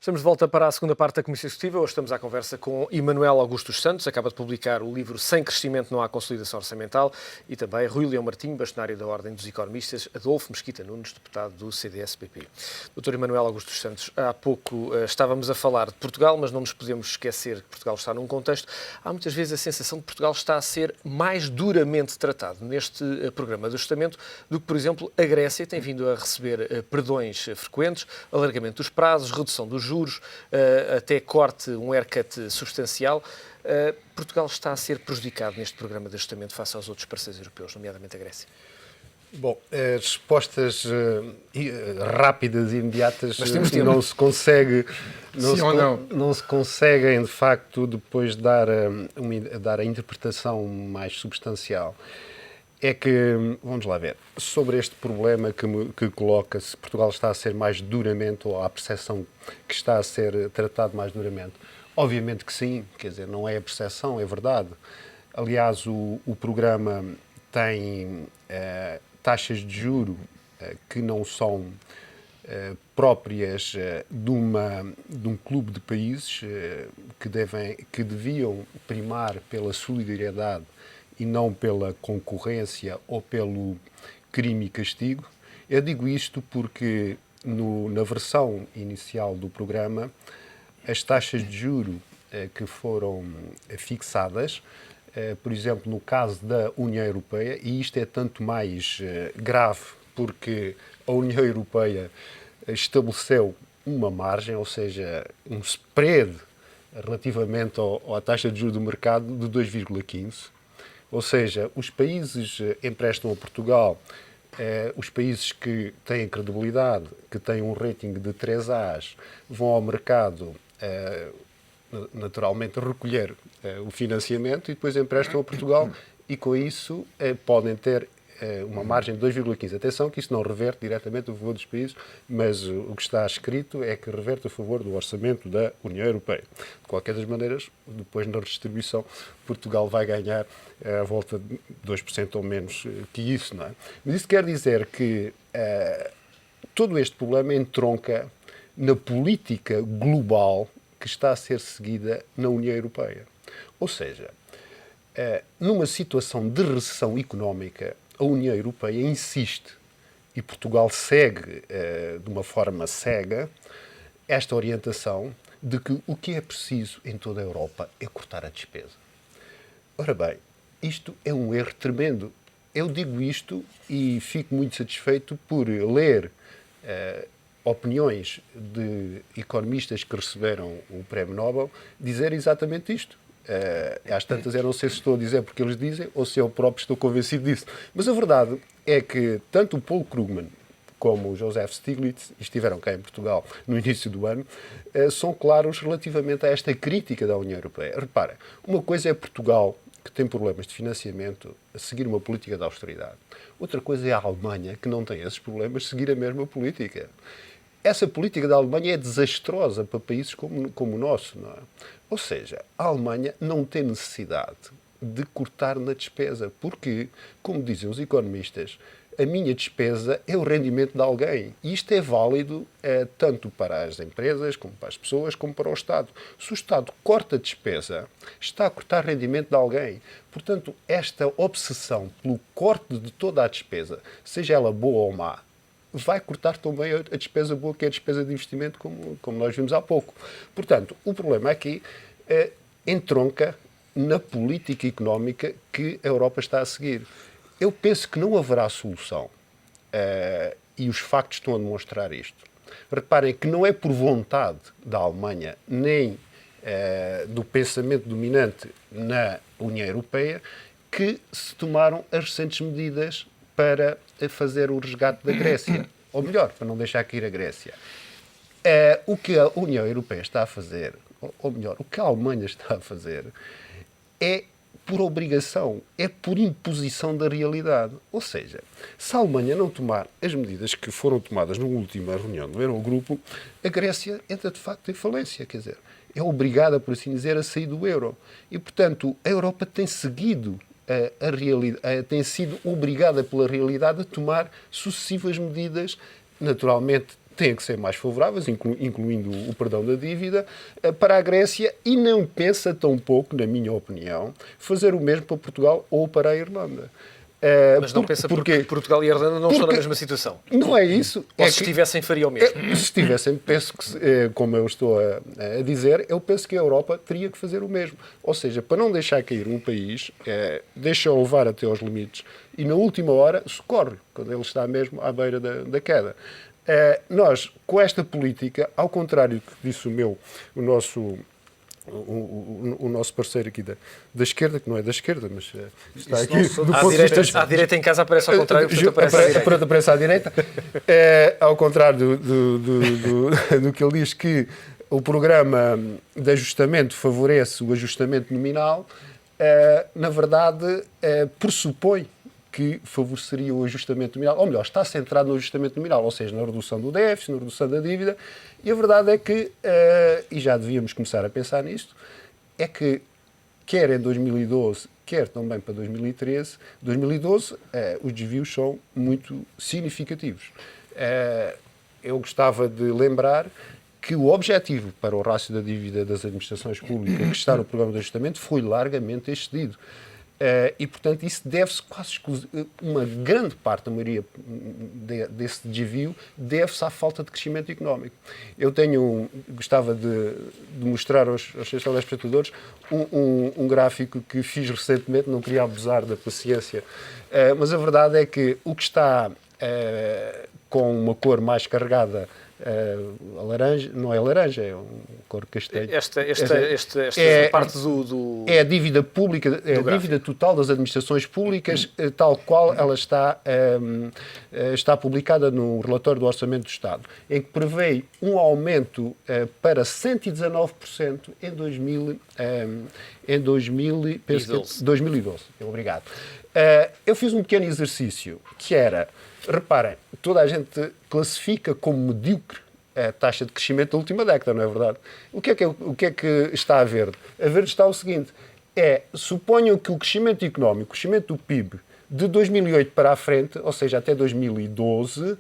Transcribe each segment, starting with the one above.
Estamos de volta para a segunda parte da Comissão Executiva. Hoje estamos à conversa com Emanuel Augusto dos Santos, acaba de publicar o livro Sem Crescimento Não Há Consolidação Orçamental, e também Rui Leão Martinho, bastonário da Ordem dos Economistas, Adolfo Mesquita Nunes, deputado do CDS-PP. Dr. Emanuel Augusto dos Santos, há pouco estávamos a falar de Portugal, mas não nos podemos esquecer que Portugal está num contexto. Há muitas vezes a sensação de que Portugal está a ser mais duramente tratado neste programa de ajustamento do que, por exemplo, a Grécia tem vindo a receber perdões frequentes, alargamento dos prazos, redução dos juros, até corte, um haircut substancial. Portugal está a ser prejudicado neste programa de ajustamento face aos outros parceiros europeus, nomeadamente a Grécia? Bom, as respostas rápidas e imediatas não se consegue, não se conseguem, de facto, depois dar a interpretação mais substancial. É que, vamos lá ver, sobre este problema que coloca se Portugal está a ser mais duramente, ou há a percepção que está a ser tratado mais duramente. Obviamente que sim, quer dizer, não é a percepção, é verdade. Aliás, o programa tem taxas de juro que não são próprias de um clube de países que deviam primar pela solidariedade e não pela concorrência ou pelo crime e castigo. Eu digo isto porque na versão inicial do programa, as taxas de juro que foram fixadas, por exemplo, no caso da União Europeia, e isto é tanto mais grave porque a União Europeia estabeleceu uma margem, ou seja, um spread relativamente à taxa de juros do mercado de 2,15%. Ou seja, os países emprestam a Portugal, os países que têm credibilidade, que têm um rating de 3As, vão ao mercado, naturalmente, recolher o financiamento e depois emprestam a Portugal e, com isso, podem ter uma margem de 2,15%. Atenção que isso não reverte diretamente a favor dos países, mas o que está escrito é que reverte a favor do orçamento da União Europeia. De qualquer das maneiras, depois na redistribuição, Portugal vai ganhar à volta de 2% ou menos que isso, não é? Mas isso quer dizer que todo este problema entronca na política global que está a ser seguida na União Europeia. Ou seja, numa situação de recessão económica, a União Europeia insiste, e Portugal segue de uma forma cega, esta orientação de que o que é preciso em toda a Europa é cortar a despesa. Ora bem, isto é um erro tremendo. Eu digo isto e fico muito satisfeito por ler opiniões de economistas que receberam o Prémio Nobel dizer exatamente isto. Às tantas eu não sei se estou a dizer porque eles dizem ou se eu próprio estou convencido disso. Mas a verdade é que tanto o Paul Krugman como o Joseph Stiglitz, estiveram cá em Portugal no início do ano, são claros relativamente a esta crítica da União Europeia. Repara, uma coisa é Portugal, que tem problemas de financiamento, a seguir uma política de austeridade. Outra coisa é a Alemanha, que não tem esses problemas, seguir a mesma política. Essa política da Alemanha é desastrosa para países como o nosso, não é? Ou seja, a Alemanha não tem necessidade de cortar na despesa, porque, como dizem os economistas, a minha despesa é o rendimento de alguém. E isto é válido tanto para as empresas, como para as pessoas, como para o Estado. Se o Estado corta a despesa, está a cortar rendimento de alguém. Portanto, esta obsessão pelo corte de toda a despesa, seja ela boa ou má, vai cortar também a despesa boa, que é a despesa de investimento, como nós vimos há pouco. Portanto, o problema aqui entronca na política económica que a Europa está a seguir. Eu penso que não haverá solução, e os factos estão a demonstrar isto. Reparem que não é por vontade da Alemanha, nem do pensamento dominante na União Europeia, que se tomaram as recentes medidas para fazer o resgate da Grécia. Ou melhor, para não deixar cair a Grécia. O que a União Europeia está a fazer, ou melhor, o que a Alemanha está a fazer, é por obrigação, é por imposição da realidade. Ou seja, se a Alemanha não tomar as medidas que foram tomadas na última reunião do Eurogrupo, a Grécia entra de facto em falência, quer dizer, é obrigada, por assim dizer, a sair do euro. E, portanto, a Europa tem seguido a realidade, tem sido obrigada pela realidade a tomar sucessivas medidas, naturalmente têm que ser mais favoráveis, incluindo o perdão da dívida, para a Grécia, e não pensa tampouco, na minha opinião, fazer o mesmo para Portugal ou para a Irlanda. Mas não pensa porque Portugal e a Irlanda não estão na mesma situação? Não é isso. Ou se estivessem, faria o mesmo? Se estivessem, penso que, como eu estou a dizer, eu penso que a Europa teria que fazer o mesmo. Ou seja, para não deixar cair um país, deixa-o levar até aos limites e, na última hora, socorre, quando ele está mesmo à beira da queda. Nós, com esta política, ao contrário do que disse o nosso parceiro aqui da esquerda, que não é da esquerda, mas está isso aqui do ponto de vista... À direita em casa aparece ao contrário, portanto aparece à direita. Ao contrário do que ele diz, que o programa de ajustamento favorece o ajustamento nominal, na verdade, pressupõe que favoreceria o ajustamento nominal, ou melhor, está centrado no ajustamento nominal, ou seja, na redução do déficit, na redução da dívida, e a verdade é que, e já devíamos começar a pensar nisto, é que quer em 2012, quer também para 2013, 2012, os desvios são muito significativos. Eu gostava de lembrar que o objetivo para o rácio da dívida das administrações públicas que está no programa de ajustamento foi largamente excedido. E, portanto, isso deve-se quase uma grande parte, a maioria desse desvio, deve-se à falta de crescimento económico. Eu gostava de mostrar aos seus telespectadores um gráfico que fiz recentemente, não queria abusar da paciência, mas a verdade é que o que está com uma cor mais carregada, a laranja, não é laranja, é cor castanho. Esta parte do... É a dívida pública, é a dívida total das administrações públicas, tal qual ela está publicada no relatório do Orçamento do Estado, em que prevê um aumento para 119% em 2012. Obrigado. Eu fiz um pequeno exercício que era, reparem, toda a gente classifica como medíocre a taxa de crescimento da última década, não é verdade? O que é que está a verde? A verde está o seguinte, suponham que o crescimento económico, o crescimento do PIB de 2008 para a frente, ou seja, até 2012,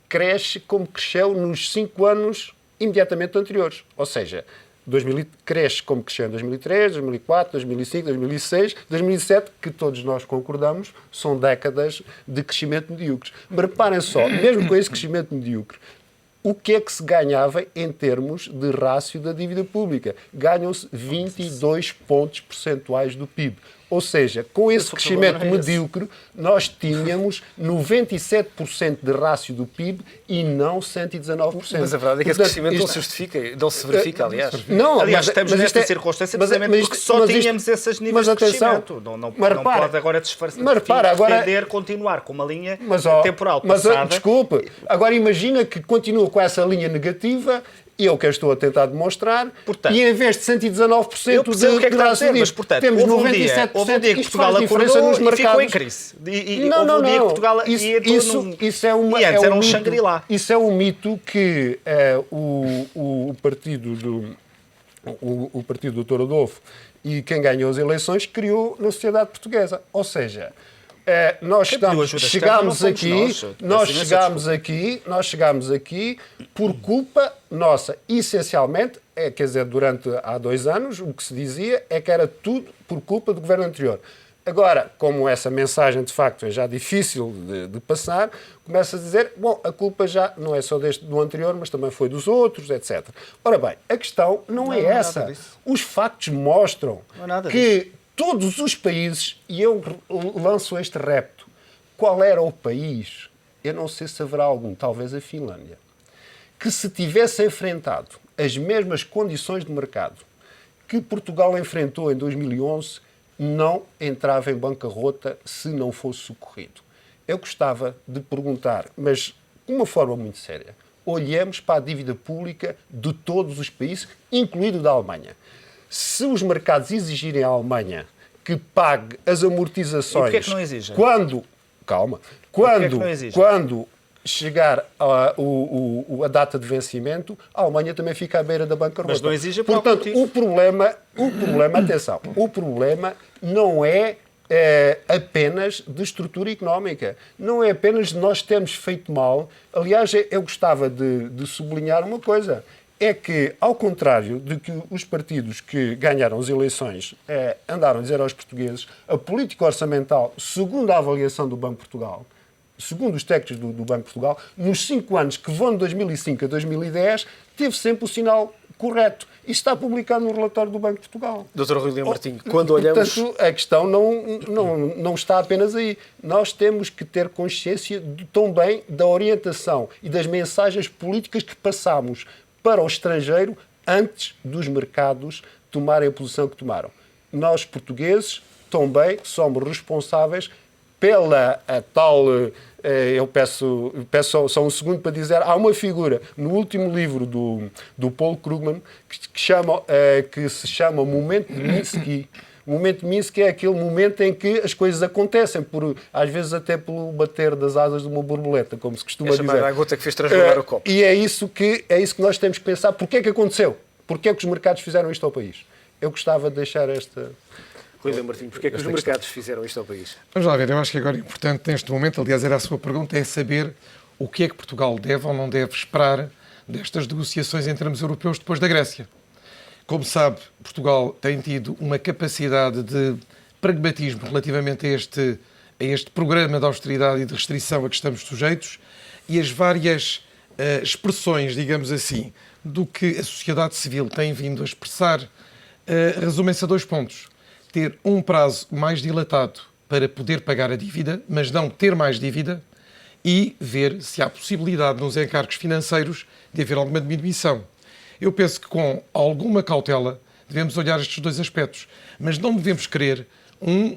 cresce como cresceu nos 5 anos imediatamente anteriores. Ou seja, cresce como cresceu em 2003, 2004, 2005, 2006, 2007, que todos nós concordamos, são décadas de crescimento medíocre. Mas reparem só, mesmo com esse crescimento medíocre, o que é que se ganhava em termos de rácio da dívida pública? Ganham-se 22 pontos percentuais do PIB. Ou seja, com esse crescimento medíocre, nós tínhamos 97% de rácio do PIB e não 119%. Mas a verdade é que esse crescimento não se justifica, não se verifica, aliás. Não, aliás, estamos nesta circunstância precisamente porque só tínhamos esses níveis de crescimento. Não pode agora defender continuar com uma linha temporal passada. Desculpe, agora imagina que continua com essa linha negativa, e é o que eu estou a tentar demonstrar, portanto, e em vez de 119% de rácio de dívida, temos 97%. Houve um dia que Portugal acordou e ficou em crise. Houve um dia que Portugal isso é uma, e antes era um mito, Shangri-La. Isso é um mito que o partido do Dr. Adolfo e quem ganhou as eleições criou na sociedade portuguesa. Ou seja, nós chegámos aqui por culpa nossa, essencialmente, quer dizer, há 2 anos, o que se dizia é que era tudo por culpa do governo anterior. Agora, como essa mensagem de facto é já difícil de passar, começa a dizer, bom, a culpa já não é só do anterior, mas também foi dos outros, etc. Ora bem, a questão não é essa. Os factos mostram que todos os países, e eu lanço este repto, qual era o país, eu não sei se haverá algum, talvez a Finlândia, que se tivesse enfrentado as mesmas condições de mercado que Portugal enfrentou em 2011, não entrava em bancarrota se não fosse socorrido. Eu gostava de perguntar, mas de uma forma muito séria, olhemos para a dívida pública de todos os países, incluindo da Alemanha. Se os mercados exigirem à Alemanha que pague as amortizações... E porquê é que não exigem? Quando chegar a data de vencimento, a Alemanha também fica à beira da bancarrota. Mas não exige Portanto, o problema, atenção, o problema não é apenas de estrutura económica. Não é apenas de nós termos feito mal. Aliás, eu gostava de sublinhar uma coisa. É que, ao contrário de que os partidos que ganharam as eleições andaram a dizer aos portugueses, a política orçamental, segundo a avaliação do Banco de Portugal, segundo os técnicos do Banco de Portugal, nos 5 anos que vão de 2005 a 2010, teve sempre o sinal correto. Isso está publicado no relatório do Banco de Portugal. Dr. Rui Martinho, quando olhamos... Portanto, a questão não está apenas aí. Nós temos que ter consciência também da orientação e das mensagens políticas que passamos para o estrangeiro antes dos mercados tomarem a posição que tomaram. Nós, portugueses, também somos responsáveis pela tal... Eu peço só um segundo para dizer, há uma figura no último livro do Paul Krugman que se chama Momento de Minsky. O momento de Minsky é aquele momento em que as coisas acontecem, às vezes até pelo bater das asas de uma borboleta, como se costuma dizer. A gota que fez transbordar o copo. E é isso que nós temos que pensar. Porquê é que aconteceu? Porquê é que os mercados fizeram isto ao país? Eu gostava de deixar esta... Rui Martinho, porquê é que os mercados fizeram isto ao país? Vamos lá ver, eu acho que agora é importante neste momento, aliás era a sua pergunta, é saber o que é que Portugal deve ou não deve esperar destas negociações em termos europeus depois da Grécia. Como sabe, Portugal tem tido uma capacidade de pragmatismo relativamente a este programa de austeridade e de restrição a que estamos sujeitos e as várias expressões, digamos assim, do que a sociedade civil tem vindo a expressar, resumem-se a 2 pontos. Ter um prazo mais dilatado para poder pagar a dívida, mas não ter mais dívida, e ver se há possibilidade nos encargos financeiros de haver alguma diminuição. Eu penso que com alguma cautela devemos olhar estes 2 aspectos, mas não devemos querer um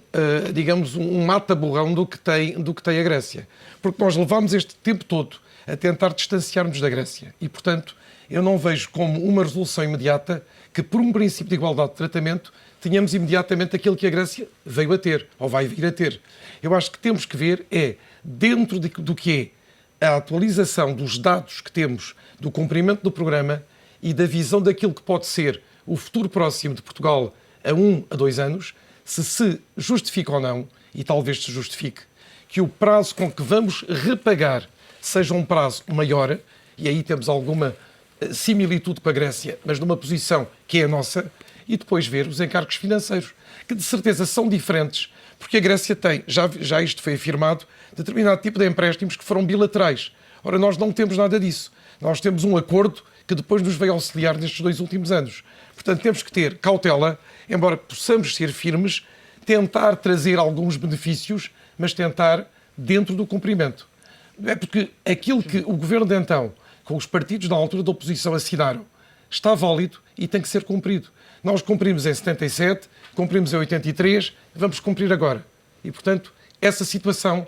mata-borrão do que tem a Grécia. Porque nós levamos este tempo todo a tentar distanciar-nos da Grécia e, portanto, eu não vejo como uma resolução imediata que, por um princípio de igualdade de tratamento, tenhamos imediatamente aquilo que a Grécia veio a ter, ou vai vir a ter. Eu acho que temos que ver dentro do que é a atualização dos dados que temos do cumprimento do programa e da visão daquilo que pode ser o futuro próximo de Portugal a 1 a 2 anos, se justifica ou não, e talvez se justifique, que o prazo com que vamos repagar seja um prazo maior, e aí temos alguma similitude com a Grécia, mas numa posição que é a nossa, e depois ver os encargos financeiros, que de certeza são diferentes, porque a Grécia tem, já isto foi afirmado, determinado tipo de empréstimos que foram bilaterais. Ora, nós não temos nada disso. Nós temos um acordo que depois nos veio auxiliar nestes 2 últimos anos. Portanto, temos que ter cautela, embora possamos ser firmes, tentar trazer alguns benefícios, mas tentar dentro do cumprimento. É porque aquilo que o governo de então, com os partidos da altura da oposição assinaram, está válido e tem que ser cumprido. Nós cumprimos em 77, cumprimos em 83, vamos cumprir agora. E, portanto, essa situação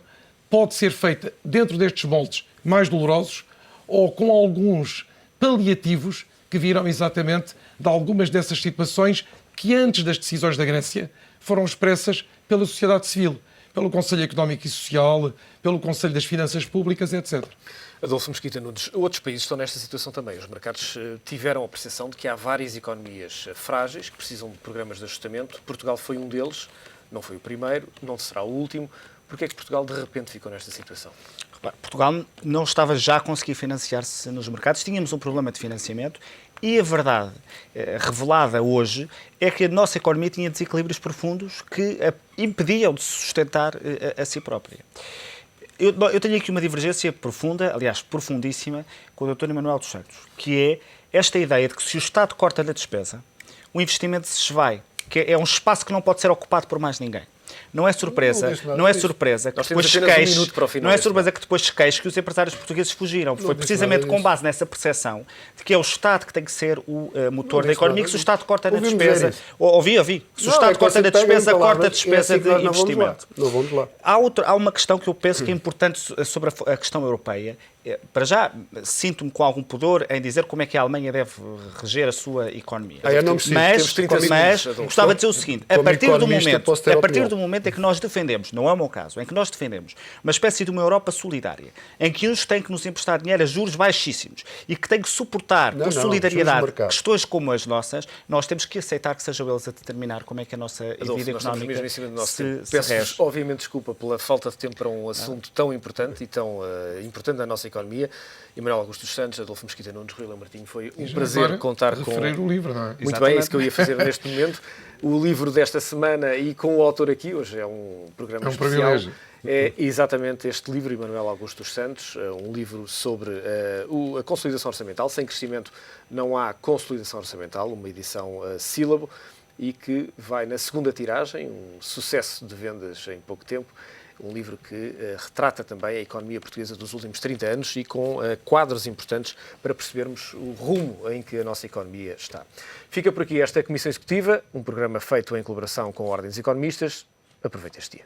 pode ser feita dentro destes moldes mais dolorosos ou com alguns paliativos que viram exatamente de algumas dessas situações que antes das decisões da Grécia foram expressas pela sociedade civil, pelo Conselho Económico e Social, pelo Conselho das Finanças Públicas, etc. Adolfo Mesquita Nunes, outros países estão nesta situação também. Os mercados tiveram a percepção de que há várias economias frágeis que precisam de programas de ajustamento. Portugal foi um deles, não foi o primeiro, não será o último. Porquê é que Portugal de repente ficou nesta situação? Portugal não estava já a conseguir financiar-se nos mercados, tínhamos um problema de financiamento e a verdade revelada hoje é que a nossa economia tinha desequilíbrios profundos que a impediam de sustentar a si própria. Eu tenho aqui uma divergência profunda, aliás, profundíssima, com o Dr. Emanuel dos Santos, que é esta ideia de que se o Estado corta na despesa, o investimento se esvai, que é um espaço que não pode ser ocupado por mais ninguém. Não é surpresa, que depois se queixe, não é surpresa que depois se queixe que os empresários portugueses fugiram. Foi precisamente com base nessa percepção de que é o Estado que tem que ser o motor da economia, que se o Estado corta na despesa... Ouvi. Se o Estado corta na despesa, corta a despesa de investimento. Há uma questão que eu penso que é importante sobre a questão europeia. Para já, sinto-me com algum pudor em dizer como é que a Alemanha deve reger a sua economia. Eu não preciso. Mas gostava de dizer o seguinte, a partir do momento momento em que nós defendemos, não é o meu caso, em que nós defendemos uma espécie de uma Europa solidária, em que uns têm que nos emprestar dinheiro a juros baixíssimos e que têm que suportar com solidariedade questões como as nossas, nós temos que aceitar que sejam eles a determinar como é que a nossa Adolfo, vida nós económica mesmo em cima do nosso se tempo. Peço-vos, obviamente, desculpa pela falta de tempo para um assunto tão importante e tão importante na nossa economia. Emanuel Augusto dos Santos, Adolfo Mesquita Nunes, Rui Martinho, foi um prazer contar com... referir o livro, não é? Muito bem, é isso que eu ia fazer neste momento. O livro desta semana e com o autor aqui, hoje é um programa especial. Privilégio. É exatamente este livro, Emanuel Augusto dos Santos, um livro sobre a consolidação orçamental. Sem crescimento não há consolidação orçamental, uma edição sílabo, e que vai na segunda tiragem, um sucesso de vendas em pouco tempo. Um livro que retrata também a economia portuguesa dos últimos 30 anos e com quadros importantes para percebermos o rumo em que a nossa economia está. Fica por aqui esta Comissão Executiva, um programa feito em colaboração com a Ordem dos Economistas. Aproveite este dia.